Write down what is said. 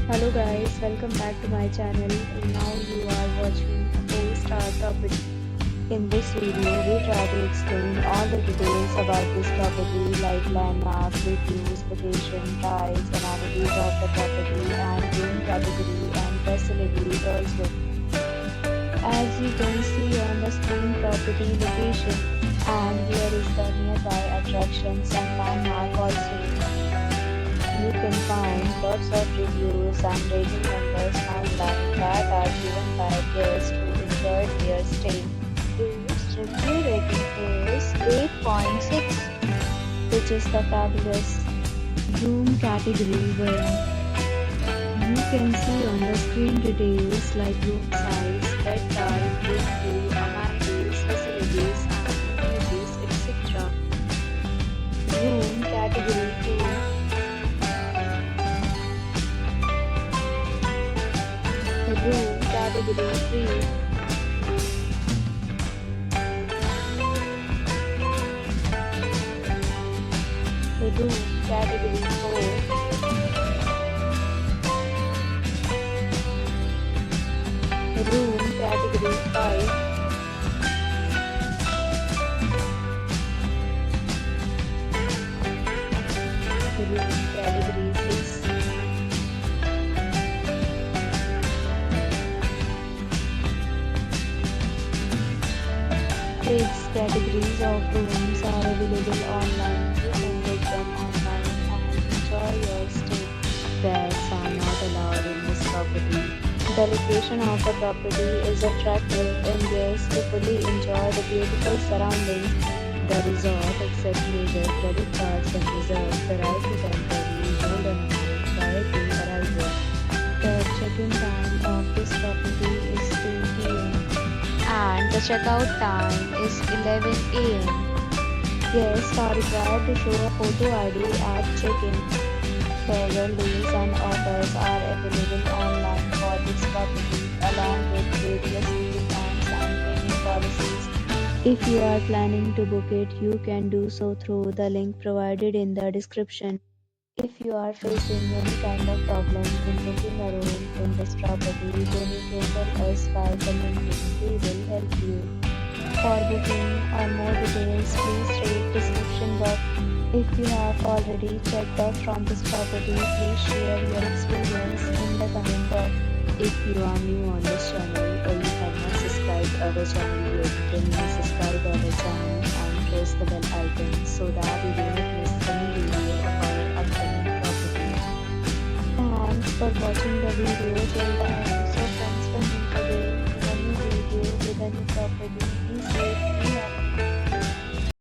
Hello guys, welcome back to my channel. Now you are watching a 4-star property. In this video, we try to explain all the details about this property like landmark, reviews, location, price, amenities of the property and room category and facilities also. As you can see on the screen, property location, and here is the nearby attractions and landmark also. You can find lots of reviews and rating numbers online that are given by guests who enjoyed their stay. Its review rating is 8.6, which is the fabulous. Room category 1. You can see on the screen details like room size, bed type, room view, amenities, facilities, and amenities, etc. Room category 2. Room category 3. Room category 4. Room category 5. Room category 6. Six categories of rooms are available online. You can book them online and enjoy your stay. Pets are not allowed in this property. The location of the property is attractive and guests to fully enjoy the beautiful surroundings. The resort accepts major credit cards and reserves the right to temporarily hold an amount prior to arrival. The check-in time of this property is 2 p.m. and the checkout time is 11 a.m. Guests are required to show a photo ID at check-in. Several deals and offers are available online for this property along with various refunds and payment policies. If you are planning to book it, you can do so through the link provided in the description. If you are facing any kind of problem in booking a room in this property, then you can tell us by commenting. We will help you. For booking or more details, please read description box. If you have already checked out from this property, please share your experience in the comment box. If you are new on this channel or you have not subscribed our channel yet, then you subscribe our channel and press the bell icon so that you do not miss any video of our upcoming property. Thanks for watching the video till the end. So friends, will meet again in a new video with a new property. Be safe, be happy.